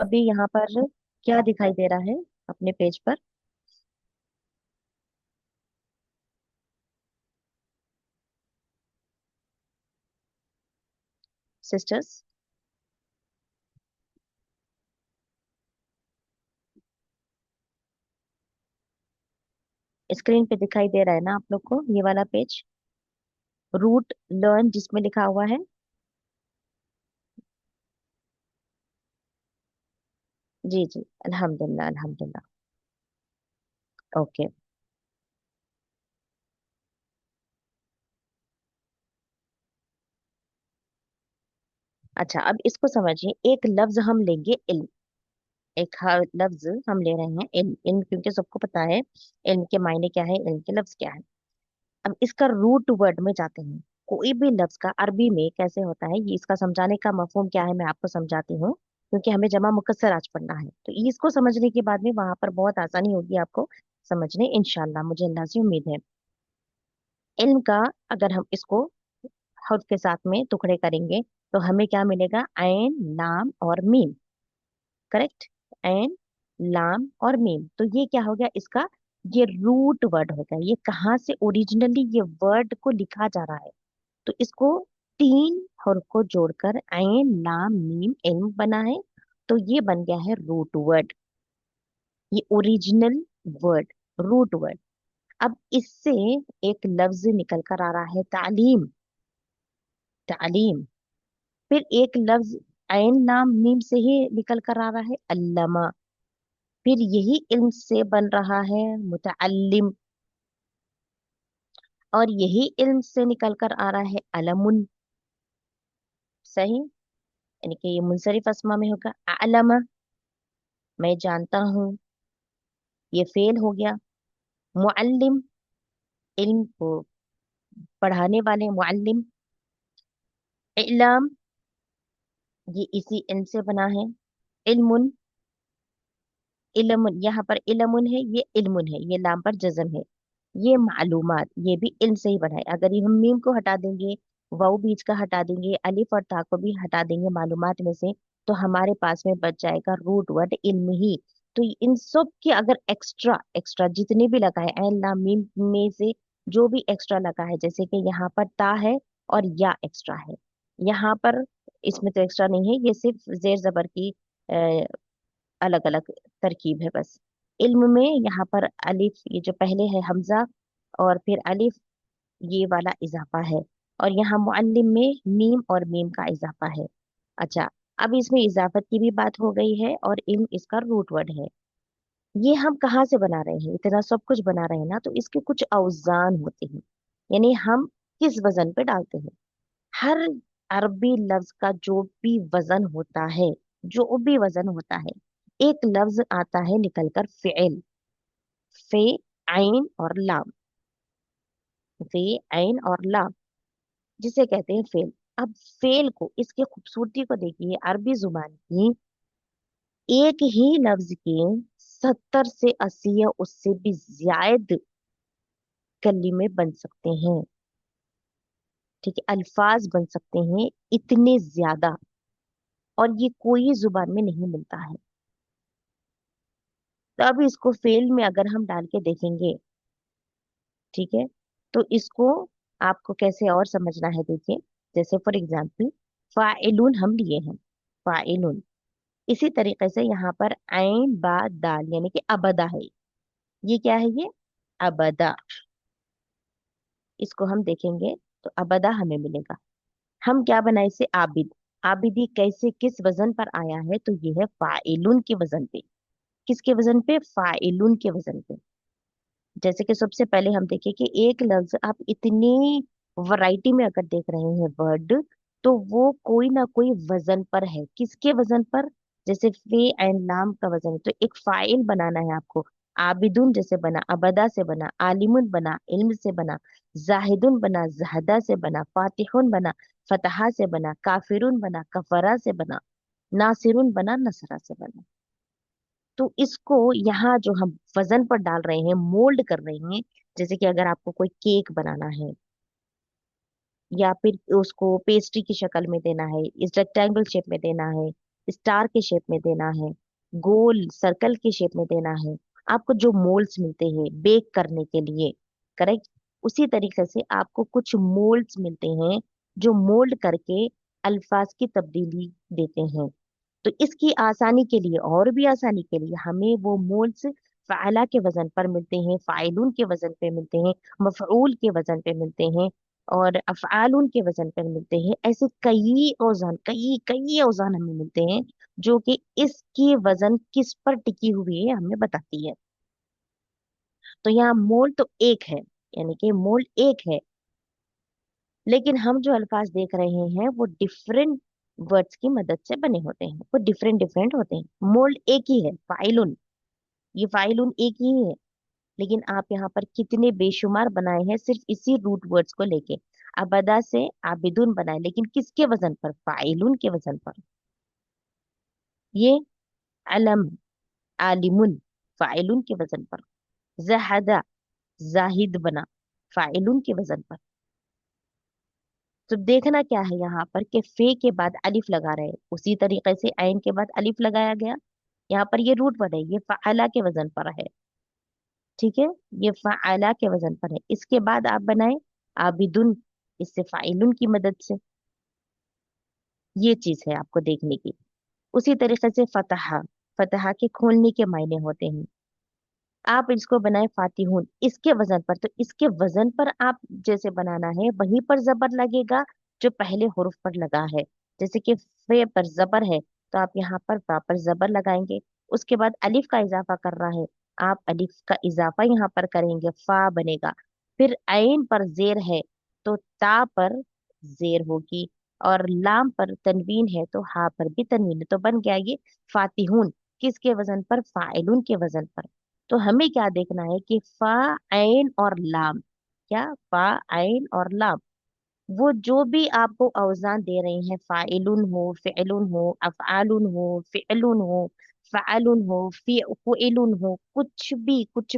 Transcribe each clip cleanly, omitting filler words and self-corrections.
अभी यहाँ पर क्या दिखाई दे रहा है अपने पेज पर? सिस्टर्स, स्क्रीन पे दिखाई दे रहा है ना आप लोग को ये वाला पेज? रूट लर्न जिसमें लिखा हुआ है। जी जी, अल्हम्दुलिल्लाह अल्हम्दुलिल्लाह। ओके। अच्छा, अब इसको समझिए। एक लफ्ज हम लेंगे इल्म। एक लफ्ज हम ले रहे हैं इल्म। इल्म क्योंकि सबको पता है इल्म के मायने क्या है, इल्म के लफ्ज क्या है। अब इसका रूट वर्ड में जाते हैं। कोई भी लफ्ज का अरबी में कैसे होता है, ये इसका समझाने का मफहूम क्या है मैं आपको समझाती हूँ। क्योंकि हमें जमा मुकस्सर आज पढ़ना है, तो ये इसको समझने के बाद में वहां पर बहुत आसानी होगी आपको समझने, इंशाल्लाह, मुझे अल्लाह से उम्मीद है। इल्म का अगर हम इसको हर्फ के साथ में टुकड़े करेंगे तो हमें क्या मिलेगा? ऐन, लाम और मीम। करेक्ट। ऐन, लाम और मीम, तो ये क्या हो गया इसका? ये रूट वर्ड हो गया। ये कहाँ से ओरिजिनली ये वर्ड को लिखा जा रहा है? तो इसको तीन हर्फ को जोड़कर ऐन लाम मीम इल्म बना है। तो ये बन गया है रूट वर्ड। ये ओरिजिनल वर्ड, रूट वर्ड। अब इससे एक लफ्ज निकल कर आ रहा है तालीम। तालीम। फिर एक लफ्ज ऐन लाम मीम से ही निकल कर आ रहा है अल्लमा। फिर यही इल्म से बन रहा है मुतअल्लिम। और यही इल्म से निकल कर आ रहा है अलमुन। सही, यानी कि ये मुनसरिफ अस्मा में होगा अलमा, मैं जानता हूँ। ये फेल हो गया। मुअल्लिम, इल्म को पढ़ाने वाले मुअल्लिम। इलाम, ये इसी इल्म से बना है। इल्मुन, इल्मुन, यहाँ पर इल्मुन है, ये इल्मुन है, ये लाम पर जज़म है। ये मालूमात, ये भी इल्म से ही बना है। अगर ये हम मीम को हटा देंगे, वाऊ बीच का हटा देंगे, अलिफ और ता को भी हटा देंगे मालूमात में से, तो हमारे पास में बच जाएगा रूट वर्ड इल्म ही। तो इन सब के अगर एक्स्ट्रा एक्स्ट्रा जितने भी लगा है ऐन लाम मीम में से, जो भी एक्स्ट्रा लगा है, जैसे कि यहाँ पर ता है और या एक्स्ट्रा है। यहाँ पर इसमें तो एक्स्ट्रा नहीं है, ये सिर्फ जेर जबर की अलग अलग तरकीब है बस। इल्म में यहाँ पर अलिफ, ये जो पहले है हमजा और फिर अलिफ, ये वाला इजाफा है। और यहाँ मुअल्लिम में मीम और मीम का इजाफा है। अच्छा, अब इसमें इजाफत की भी बात हो गई है और इल्म इसका रूट वर्ड है। ये हम कहाँ से बना रहे हैं? इतना सब कुछ बना रहे हैं ना, तो इसके कुछ औजान होते हैं। यानी हम किस वजन पे डालते हैं? हर अरबी लफ्ज का जो भी वजन होता है, जो भी वजन होता है, एक लफ्ज आता है निकलकर फेल। फे, आइन और लाम। फे, आइन और लाम, जिसे कहते हैं फेल। अब फेल को, इसकी खूबसूरती को देखिए, अरबी जुबान की एक ही लफ्ज के 70 से 80 या उससे भी ज्यादा कलीमे बन सकते हैं। ठीक है, अल्फाज बन सकते हैं इतने ज्यादा, और ये कोई जुबान में नहीं मिलता है। तो अब इसको फेल में अगर हम डाल के देखेंगे, ठीक है, तो इसको आपको कैसे और समझना है, देखिए। जैसे फॉर एग्जाम्पल, फाइलुन हम लिए हैं, फाइलुन। इसी तरीके से यहाँ पर ऐन बा दाल यानी कि अबदा है। ये क्या है? ये अबदा। इसको हम देखेंगे तो अबदा हमें मिलेगा। हम क्या बनाए इसे? आबिद। आबिदी कैसे, किस वजन पर आया है? तो ये है फाइलुन के वजन पे। किसके वजन पे? फाइलुन के वजन पे। जैसे कि सबसे पहले हम देखें कि एक लफ्ज आप इतनी वैरायटी में अगर देख रहे हैं वर्ड, तो वो कोई ना कोई वजन पर है। किसके वजन पर? जैसे फे एंड लाम का वजन है, तो एक फाइल बनाना है आपको। आबिदुन जैसे बना, अबदा से बना, आलिमुन बना, इल्म से बना, जाहिदुन बना, जहदा से बना, फातिहुन बना, फतहा से बना, काफिरुन बना, कफरा से बना, नासिरुन बना, नसरा से बना। तो इसको यहाँ जो हम वजन पर डाल रहे हैं, मोल्ड कर रहे हैं, जैसे कि अगर आपको कोई केक बनाना है या फिर उसको पेस्ट्री की शक्ल में देना है, इस रेक्टेंगल शेप में देना है, स्टार के शेप में देना है, गोल सर्कल के शेप में देना है, आपको जो मोल्ड्स मिलते हैं बेक करने के लिए, करेक्ट, उसी तरीके से आपको कुछ मोल्ड्स मिलते हैं जो मोल्ड करके अल्फाज की तब्दीली देते हैं। तो इसकी आसानी के लिए और भी आसानी के लिए हमें वो मोल्स फ़ाइला के वजन पर मिलते हैं, फ़ाइलून के वजन पे मिलते हैं, मफ़ऊल के वजन पे मिलते हैं, और अफ़आलून के वजन पर मिलते हैं। ऐसे कई औजान, कई कई औजान हमें मिलते हैं जो कि इसकी वजन किस पर टिकी हुई है हमें बताती है। तो यहाँ मोल तो एक है, यानी कि मोल एक है, लेकिन हम जो अल्फाज देख रहे हैं वो डिफरेंट वर्ड्स की मदद से बने होते हैं, वो डिफरेंट डिफरेंट होते हैं। मोल्ड एक ही है, फाइलुन, ये फाइलुन एक ही है, लेकिन आप यहाँ पर कितने बेशुमार बनाए हैं सिर्फ इसी रूट वर्ड्स को लेके। अबदा से आबिदुन बनाए, लेकिन किसके वजन पर? फाइलुन के वजन पर। ये अलम, आलिमुन, फाइलुन के वजन पर। जहदा, जाहिद बना, फाइलुन के वजन पर। तो देखना क्या है यहाँ पर कि फे के बाद अलिफ लगा रहे हैं, उसी तरीके से ऐन के बाद अलिफ लगाया गया। यहाँ पर ये रूट वर्ड है, ये फ़अला के वजन पर है, ठीक है, ये फ़अला के वजन पर है। इसके बाद आप बनाए आबिदुन, इससे फाइलुन की मदद से। ये चीज है आपको देखने की। उसी तरीके से फतहा, फतहा के खोलने के मायने होते हैं। आप इसको बनाए फातिहुन, इसके वजन पर, तो इसके वजन पर आप जैसे बनाना है वहीं पर जबर लगेगा जो पहले हुर्फ पर लगा है। जैसे कि फे पर जबर है, तो आप यहाँ पर फा पर जबर लगाएंगे। उसके बाद अलिफ का इजाफा कर रहा है, आप अलिफ का इजाफा यहाँ पर करेंगे, फा बनेगा। फिर ऐन पर जेर है, तो ता पर जेर होगी, और लाम पर तनवीन है तो हा पर भी तनवीन है, तो बन गया ये फातिहुन। किसके वजन पर? फाइलुन के वजन पर। तो हमें क्या देखना है कि फा, ऐन और लाम, क्या फा, ऐन और लाम, वो जो भी आपको औजान दे रहे हैं, फाइलुन हो, फिलुन हो, अफआलुन हो, फिलुन हो, फालुन हो, फुइलुन हो, कुछ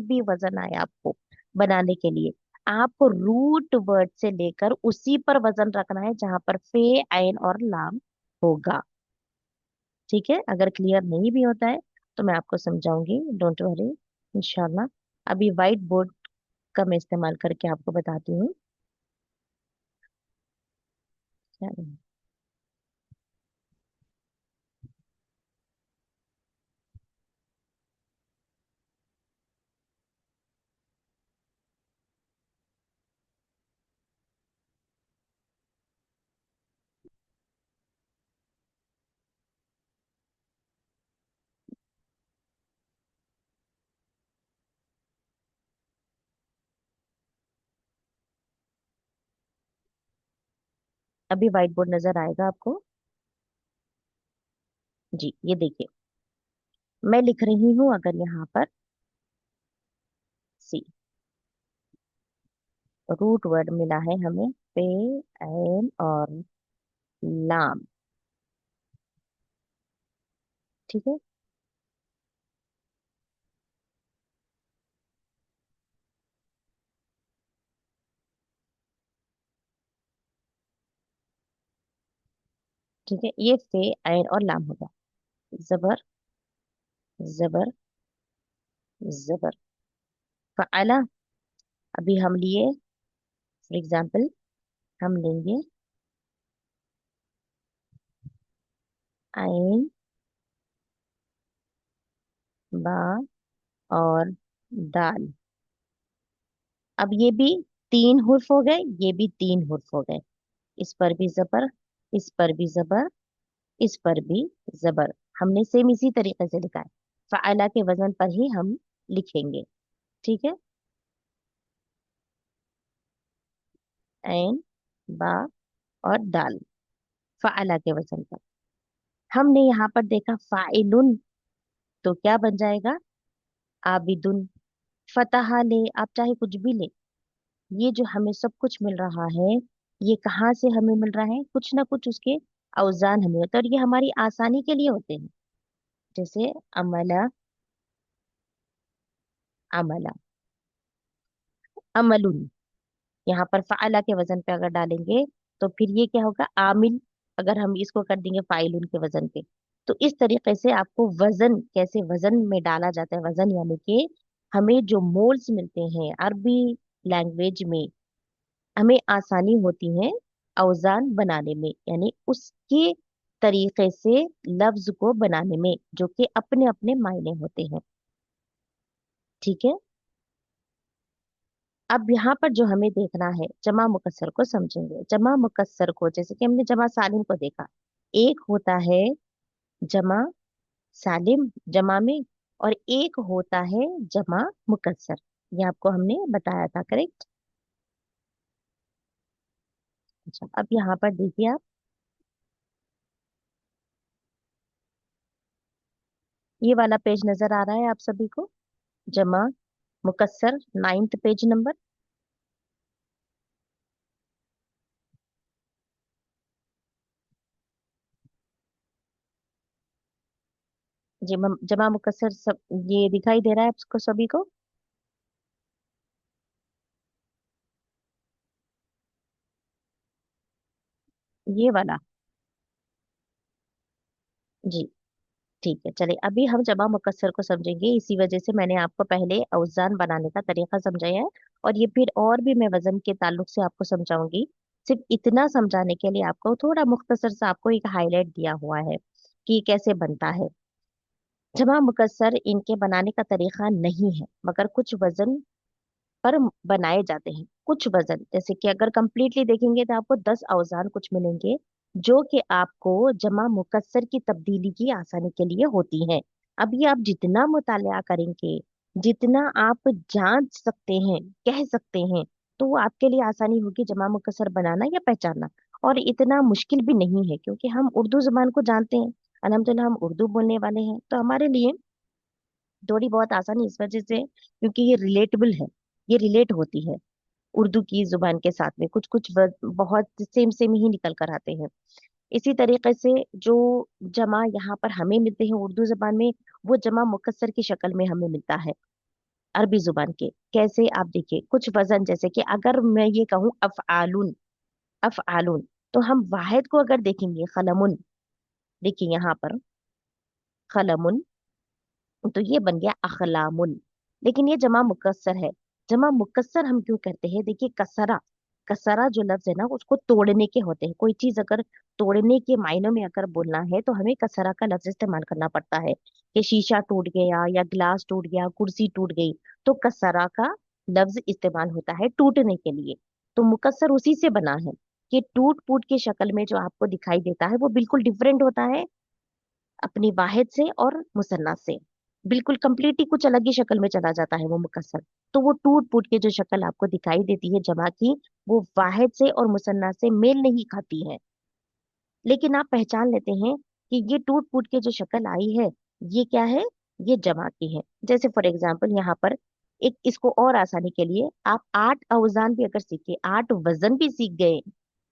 भी वजन आए आपको बनाने के लिए, आपको रूट वर्ड से लेकर उसी पर वजन रखना है जहां पर फे, ऐन और लाम होगा। ठीक है, अगर क्लियर नहीं भी होता है तो मैं आपको समझाऊंगी, डोंट वरी, इंशाल्लाह। अभी वाइट बोर्ड का मैं इस्तेमाल करके आपको बताती हूँ। अभी व्हाइट बोर्ड नजर आएगा आपको? जी, ये देखिए, मैं लिख रही हूँ अगर यहाँ पर सी, रूट वर्ड मिला है हमें पे, एन और लाम, ठीक है। ठीक है, ये पे, एन और लाम होगा। जबर, जबर, जबर, फअला। अभी हम लिए, फॉर एग्जाम्पल, हम लेंगे आइन, बा और दाल। अब ये भी तीन हुर्फ हो गए, ये भी तीन हुर्फ हो गए। इस पर भी जबर, इस पर भी जबर, इस पर भी जबर। हमने सेम इसी तरीके से लिखा है, फ़ाइला के वजन पर ही हम लिखेंगे, ठीक है। ऐन, बा और दाल, फ़ाइला के वजन पर। हमने यहाँ पर देखा फाइलुन, तो क्या बन जाएगा? आबिदुन। फतहा ले, आप चाहे कुछ भी ले, ये जो हमें सब कुछ मिल रहा है, ये कहाँ से हमें मिल रहा है? कुछ ना कुछ उसके औजान हमें होते हैं, और ये हमारी आसानी के लिए होते हैं। जैसे अमला, अमला, अमलुन, यहाँ पर फ़ाला के वजन पे अगर डालेंगे तो फिर ये क्या होगा? आमिल। अगर हम इसको कर देंगे फाइलुन के वजन पे, तो इस तरीके से आपको वजन कैसे वजन में डाला जाता है, वजन यानी कि हमें जो मोल्स मिलते हैं अरबी लैंग्वेज में, हमें आसानी होती है औजान बनाने में, यानी उसके तरीके से लफ्ज को बनाने में, जो कि अपने अपने मायने होते हैं। ठीक है। अब यहाँ पर जो हमें देखना है, जमा मुकस्सर को समझेंगे। जमा मुकस्सर को जैसे कि हमने जमा सालिम को देखा, एक होता है जमा सालिम जमा में, और एक होता है जमा मुकस्सर। ये आपको हमने बताया था, करेक्ट। अच्छा, अब यहाँ पर देखिए आप, ये वाला पेज नजर आ रहा है आप सभी को, जमा मुकस्सर, 9th पेज नंबर। जमा मुकस्सर सब ये दिखाई दे रहा है आपको सभी को। ये वाला, जी। ठीक है, चलिए अभी हम जमा मुकस्सर को समझेंगे। इसी वजह से मैंने आपको पहले औजान बनाने का तरीका समझाया है, और ये फिर और भी मैं वजन के ताल्लुक से आपको समझाऊंगी। सिर्फ इतना समझाने के लिए आपको थोड़ा मुख्तसर सा आपको एक हाईलाइट दिया हुआ है कि कैसे बनता है। जमा मुकस्सर इनके बनाने का तरीका नहीं है, मगर कुछ वजन पर बनाए जाते हैं। कुछ वजन जैसे कि अगर कंप्लीटली देखेंगे तो आपको 10 औजान कुछ मिलेंगे, जो कि आपको जमा मुकस्सर की तब्दीली की आसानी के लिए होती हैं। अब ये आप जितना मुताला करेंगे, जितना आप जांच सकते हैं, कह सकते हैं, तो वो आपके लिए आसानी होगी जमा मुकस्सर बनाना या पहचानना। और इतना मुश्किल भी नहीं है, क्योंकि हम उर्दू जबान को जानते हैं, अल्हम्दुलिल्लाह हम उर्दू बोलने वाले हैं, तो हमारे लिए थोड़ी बहुत आसानी इस वजह से क्योंकि ये रिलेटेबल है, ये रिलेट होती है उर्दू की जुबान के साथ में। कुछ कुछ बहुत सेम सेम ही निकल कर आते हैं। इसी तरीके से जो जमा यहाँ पर हमें मिलते हैं उर्दू जबान में, वो जमा मुकस्सर की शक्ल में हमें मिलता है अरबी जुबान के। कैसे, आप देखिए कुछ वजन, जैसे कि अगर मैं ये कहूँ अफ़आलुन, अफ़आलुन, तो हम वाहिद को अगर देखेंगे खलमुन, देखिए यहाँ पर खलमुन, तो ये बन गया अखलामुन। लेकिन ये जमा मुकस्सर है। जमा मुकस्सर हम क्यों करते हैं, देखिए कसरा, कसरा जो लफ्ज है ना उसको तोड़ने के होते हैं। कोई चीज अगर तोड़ने के मायनों में अगर बोलना है तो हमें कसरा का लफ्ज इस्तेमाल करना पड़ता है, कि शीशा टूट गया या ग्लास टूट गया, कुर्सी टूट गई, तो कसरा का लफ्ज इस्तेमाल होता है टूटने के लिए। तो मुकस्सर उसी से बना है कि टूट फूट की शक्ल में जो आपको दिखाई देता है वो बिल्कुल डिफरेंट होता है अपनी वाहिद से और मुसन्ना से। बिल्कुल कंप्लीटली कुछ अलग ही शक्ल में चला जाता है वो मुकस्सर। तो वो टूट फूट के जो शक्ल आपको दिखाई देती है जमा की, वो वाहिद से और मुसन्ना से मेल नहीं खाती है। लेकिन आप पहचान लेते हैं कि ये टूट फूट के जो शक्ल आई है, ये क्या है, ये जमा की है। जैसे फॉर एग्जाम्पल यहाँ पर एक, इसको और आसानी के लिए आप 8 औजान भी अगर सीखे, 8 वजन भी सीख गए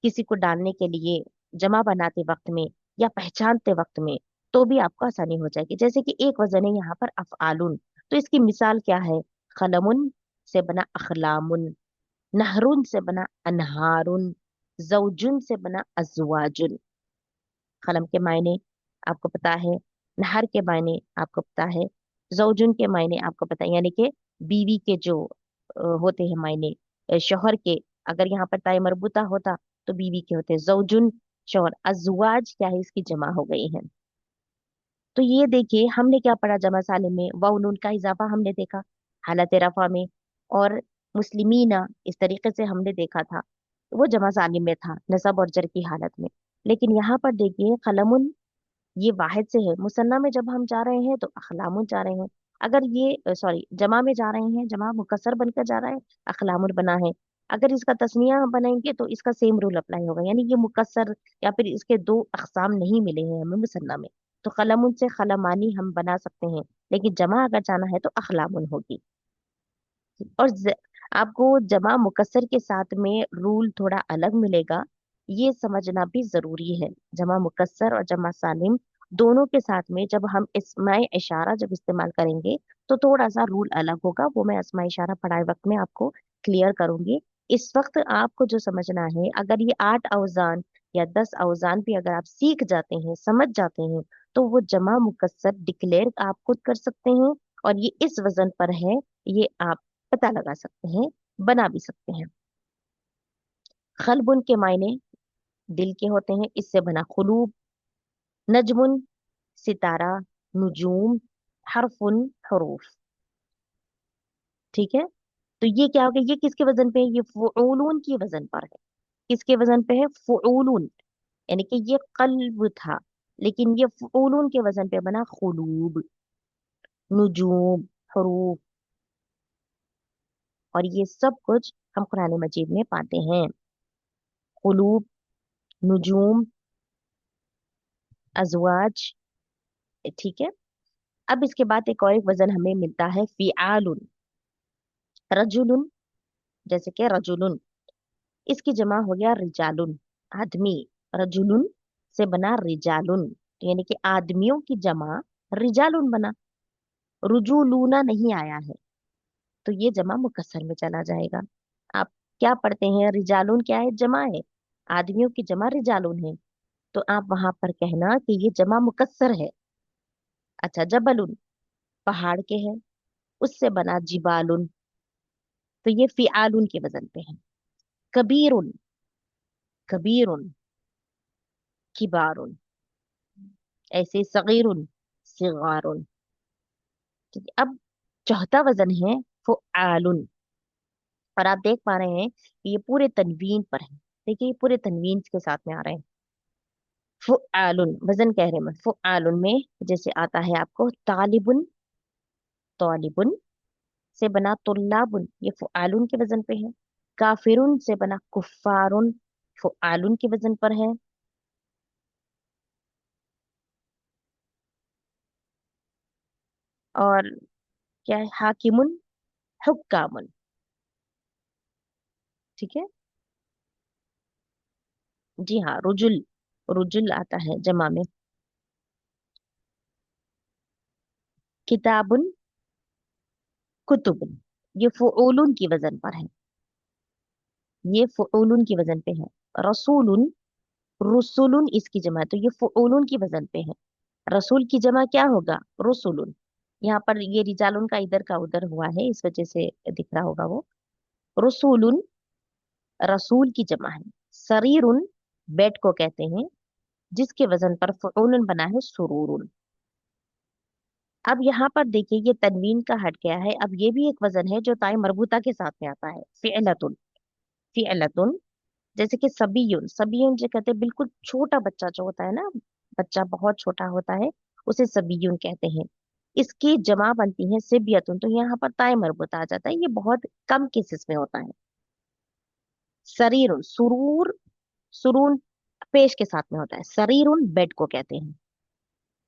किसी को डालने के लिए जमा बनाते वक्त में या पहचानते वक्त में, तो भी आपको आसानी हो जाएगी। जैसे कि एक वजन है यहाँ पर अफआलुन, तो इसकी मिसाल क्या है, खलमुन से बना अखलामुन, नहरुन से बना अनहारुन, जौजुन से बना अजवाजुन। कलम के मायने आपको पता है, नहर के मायने आपको पता है, जौजुन के मायने आपको पता है, यानी कि बीवी के जो होते हैं मायने, शौहर के। अगर यहाँ पर ताई मरबूता होता तो बीवी के होते जौजुन, शौहर। अजवाज क्या है, इसकी जमा हो गई है। तो ये देखिए हमने क्या पढ़ा जमा सालिम में, वाव नून का इजाफा हमने देखा हालत रफा में, और मुस्लिमीना इस तरीके से हमने देखा था, वो जमा सालिम में था नसब और जर की हालत में। लेकिन यहाँ पर देखिए कलमुन, ये वाहिद से है, मुसन्ना में जब हम जा रहे हैं तो अखलामुन जा रहे हैं। अगर ये सॉरी जमा में जा रहे हैं, जमा मुकस्सर बनकर जा रहा है, अखलामुन बना है। अगर इसका तस्निया हम बनाएंगे तो इसका सेम रूल अप्लाई होगा, यानी ये मुकस्सर या फिर इसके दो अकसाम नहीं मिले हैं हमें मुसन्ना में। तो कलमुन से खलमानी हम बना सकते हैं, लेकिन जमा अगर जाना है तो अखलामुन होगी। और आपको जमा मुकस्सर के साथ में रूल थोड़ा अलग मिलेगा, ये समझना भी जरूरी है। जमा मुकस्सर और जमा सालिम दोनों के साथ में जब हम इस्माए इशारा जब इस्तेमाल करेंगे तो थोड़ा सा रूल अलग होगा, वो मैं इस्माए इशारा पढ़ाए वक्त में आपको क्लियर करूंगी। इस वक्त आपको जो समझना है, अगर ये 8 औजान या 10 औजान भी अगर आप सीख जाते हैं, समझ जाते हैं, तो वो जमा मुकस्सर डिक्लेयर आप खुद कर सकते हैं, और ये इस वजन पर है, ये आप पता लगा सकते हैं, बना भी सकते हैं। खलबुन के मायने दिल के होते हैं, इससे बना खुलूब। नजमुन सितारा, नुजूम, हरफुन हरूफ। ठीक है, तो ये क्या हो गया, ये किसके वजन पे है, ये फुऊलून की वजन पर है। किसके वजन पे है, फुऊलून। यानी कि ये कल्ब था, लेकिन ये फुऊलून के वजन पे बना खुलूब, नुजूम, हरूफ। और ये सब कुछ हम कुरान मजीद में पाते हैं। कुलूब, नुजूम, अजवाज। ठीक है, अब इसके बाद एक वजन हमें मिलता है फिआलुन। रजुलुन, जैसे कि रजुलुन, इसकी जमा हो गया रिजालुन, आदमी। रजुलुन से बना रिजालुन, तो यानी कि आदमियों की जमा रिजालुन बना। रुजुलूना नहीं आया है, तो ये जमा मुकस्सर में चला जाएगा। आप क्या पढ़ते हैं, रिजालुन क्या है, जमा है, आदमियों की जमा रिजालुन है, तो आप वहां पर कहना कि ये जमा मुकस्सर है। अच्छा, जबलुन पहाड़ के है, उससे बना जिबालुन, तो ये फिआलुन के वजन पे है। कबीरुन, कबीरुन, किबारुन। ऐसे सगीरुन, सिगारुन। ठीक है, अब चौथा वजन है फुआलुन। और आप देख पा रहे हैं कि ये पूरे तनवीन पर है। देखिए, ये पूरे तनवीन के साथ में आ रहे हैं। फुआलुन वजन कह रहे हैं, फुआलुन में जैसे आता है आपको तालिबुन, तालिबुन से बना तुल्लाबुन, ये फुआलुन के वजन पे है। काफिरुन से बना कुफ्फारुन, फुआलुन के वजन पर है। और क्या है, हाकिमुन, हुक्कामुन। ठीक है, जी हाँ, रुजुल, रुजुल आता है जमा में। किताबुन, कुतुबुन, ये फुऊलुन की वजन पर है, ये फुऊलुन की वजन पे है। रसूलुन, रुसुलुन इसकी जमा है, तो ये फुऊलुन की वजन पे है। रसूल की जमा क्या होगा, रुसुलुन। यहाँ पर ये रिजालुन का इधर का उधर हुआ है, इस वजह से दिख रहा होगा वो। रसूलुन रसूल की जमा है। सरीरुन बेड को कहते हैं, जिसके वजन पर फुऊलन बना है सुरूरुन। अब यहाँ पर देखिए, ये तनवीन का हट गया है, अब ये भी एक वजन है जो ताई मरबूता के साथ में आता है, फिअलतुन। फिअलतुन, जैसे कि सबीयुन, सबीयुन जो कहते हैं बिल्कुल छोटा बच्चा जो होता है ना, बच्चा बहुत छोटा होता है, उसे सबीयुन कहते हैं। इसकी जमा बनती है सिबियतुन, तो यहाँ पर ताई मरबूता आ जाता है, ये बहुत कम केसेस में होता है। सरीरुन, सुरूर, सुरून पेश के साथ में होता है, सरीरुन बेड को कहते हैं।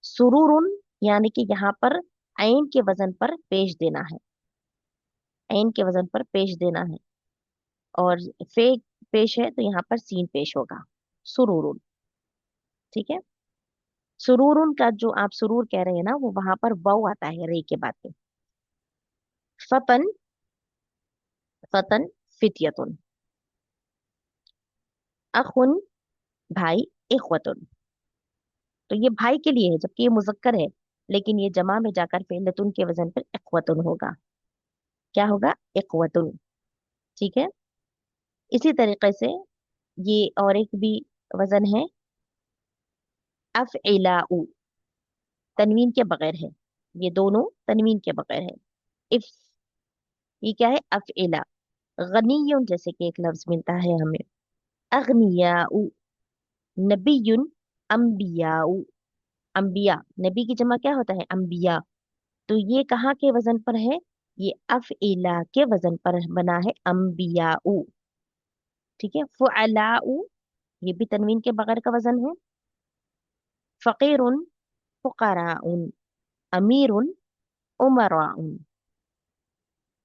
सुरूरुन, यानी कि यहाँ पर ऐन के वजन पर पेश देना है, ऐन के वजन पर पेश देना है। और फे पेश है, तो यहाँ पर सीन पेश होगा, सुरूरुन। ठीक है, सुरूरुन का जो आप सुरूर कह रहे हैं ना, वो वहां पर वाव आता है रे के बाद में। फतन, फतन, फित्यतुन। अखुन, भाई, इखवतुन, तो ये भाई के लिए है, जबकि ये मुजक्कर है, लेकिन ये जमा में जाकर फेलतुन के वजन पर इखवतुन होगा। क्या होगा, इखवतुन। ठीक है, इसी तरीके से ये और एक भी वजन है, अफइलाउ, तनवीन के बगैर है, ये दोनों तनवीन के बगैर है। इफ, ये क्या है, अफइला। गनियुन, जैसे कि एक लफ्ज मिलता है हमें, अगनियाउ। नबीयुन, अम्बियाउ, अम्बिया, नबी की जमा क्या होता है, अम्बिया। तो ये कहाँ के वजन पर है, ये अफइला के वजन पर बना है, अम्बियाउ। ठीक है, फुअलाउ, ये भी तनवीन के बगैर का वजन है। फकीरुन, फुकराउन, अमीरुन, उमराउन।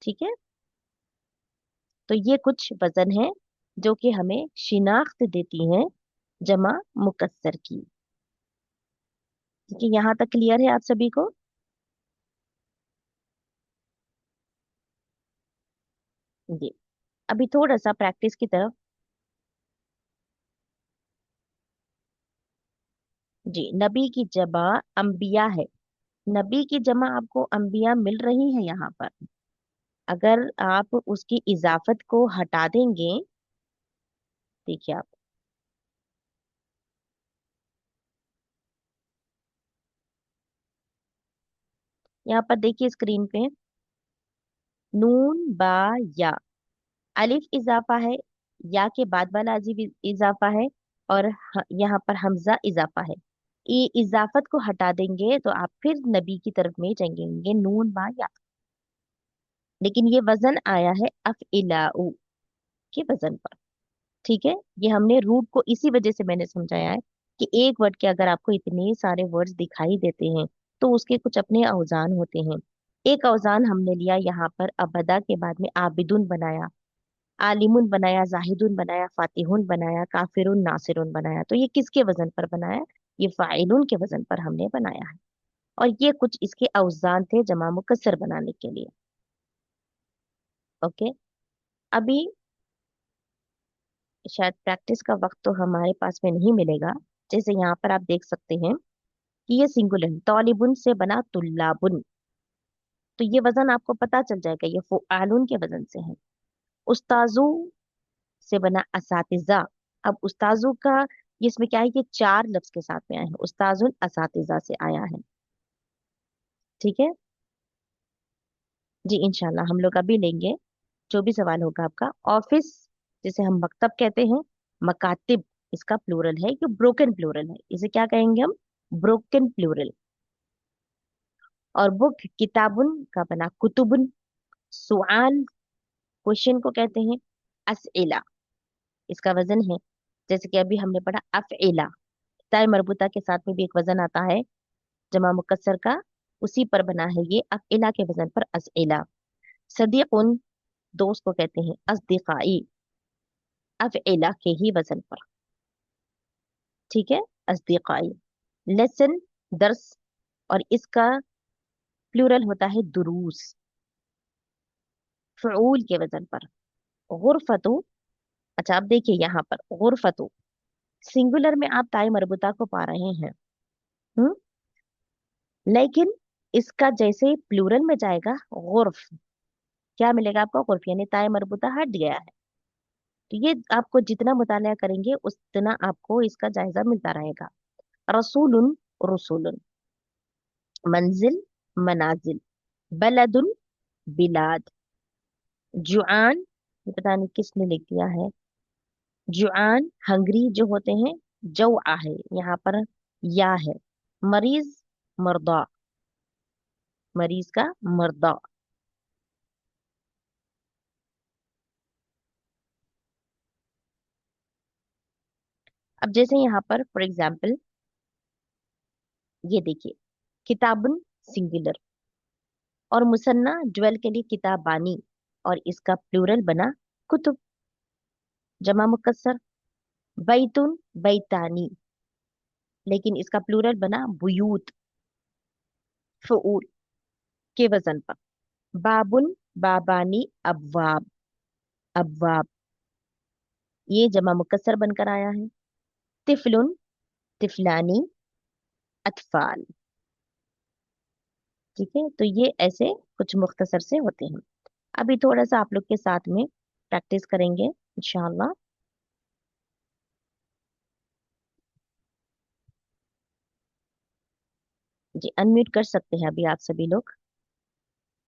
ठीक है, तो ये कुछ वजन है जो कि हमें शिनाख्त देती हैं जमा मुकस्सर की। ठीक है, यहाँ तक क्लियर है आप सभी को। जी, अभी थोड़ा सा प्रैक्टिस की तरफ। जी, नबी की जमा अंबिया है। नबी की जमा आपको अंबिया मिल रही है यहाँ पर। अगर आप उसकी इजाफत को हटा देंगे, देखिए आप यहाँ पर देखिए स्क्रीन पे, नून बा या, अलिफ इजाफा है, या के बाद वाला अजीब इजाफा है, और यहाँ पर हमजा इजाफा है। ये इजाफत को हटा देंगे तो आप फिर नबी की तरफ में जाएंगे, ये नून बा या। लेकिन ये वजन आया है अफइलाउ के वजन पर। ठीक है, ये हमने रूट को इसी वजह से मैंने समझाया है कि एक वर्ड के अगर आपको इतने सारे वर्ड्स दिखाई देते हैं तो उसके कुछ अपने औजान होते हैं। एक औजान हमने लिया यहाँ पर, अबदा के बाद में आबिदुन बनाया, आलिमुन बनाया, जाहिदुन बनाया, फातिहुन बनाया, काफिरुन नासिरुन बनाया। तो ये किसके वजन पर बनाया? ये फाइलुन के वजन पर हमने बनाया है। और ये कुछ इसके औजान थे जमा मुकस्सर बनाने के लिए। ओके। अभी शायद प्रैक्टिस का वक्त तो हमारे पास में नहीं मिलेगा। जैसे यहाँ पर आप देख सकते हैं कि ये सिंगुलर है, तौलिबुन से बना तुल्लाबुन। तो ये वजन आपको पता चल जाएगा, ये फुआलुन के वजन से है। उस्ताजू से बना असातिजा। अब उस्ताजू का ये इसमें क्या है कि चार लफ्ज के साथ में आया है, उस्ताजुल असातिजा से आया है। ठीक है जी, इंशाल्लाह हम लोग अभी लेंगे जो भी सवाल होगा आपका। ऑफिस, जिसे हम मकतब कहते हैं, मकातिब, इसका प्लूरल है, ये ब्रोकन प्लूरल है, इसे क्या कहेंगे हम? Broken plural. और बुक, किताबुन का बना कुतुबुन। सुआल, क्वेश्चन को कहते हैं असइला, इसका वजन है, जैसे कि अभी हमने पढ़ा अफइला, ताय मरबूता के साथ में भी एक वजन आता है जमा मुकस्सर का, उसी पर बना है ये अफइला के वजन पर असइला। सदीकुन, दोस्त को कहते हैं असदिकाई, अफइला के ही वजन पर। ठीक है, असदिकाई। लेसन, दर्स, और इसका प्लूरल होता है दुरूस, फऊल के वजन पर। गुरफतु, अच्छा अब देखिए यहाँ पर गुरफतु, सिंगुलर में आप ताई मरबूता को पा रहे हैं। हम्म, लेकिन इसका जैसे प्लूरल में जाएगा गुर्फ, क्या मिलेगा आपको? गुर्फ, यानी ताई मरबूता हट गया है। तो ये आपको जितना मुताला करेंगे उतना आपको इसका जायजा मिलता रहेगा। रसूलुन, रसूलुन। मंजिल, मनाजिल। बलदुन, बिलाद। जुआन, ये पता नहीं किसने लिख दिया है, जुआन हंगरी जो होते हैं, जौआ है यहाँ पर, या है। मरीज, मर्दा, मरीज का मर्दा। अब जैसे यहाँ पर फॉर एग्जाम्पल ये देखिए, किताबुन सिंगुलर, और मुसन्ना ड्वेल के लिए किताबानी, और इसका प्लूरल बना कुतुब, जमा मुकस्सर। बैतुन, बैतानी, लेकिन इसका प्लूरल बना बुयूत, फूल के वजन पर। बाबुन, बाबानी, अबवाब, अबवाब, ये जमा मुकस्सर बनकर आया है। तिफलुन, तिफलानी, अतफाल। ठीक है, तो ये ऐसे कुछ मुख्तसर से होते हैं। अभी थोड़ा सा आप लोग के साथ में प्रैक्टिस करेंगे इंशाल्लाह। जी, अनम्यूट कर सकते हैं अभी आप सभी लोग।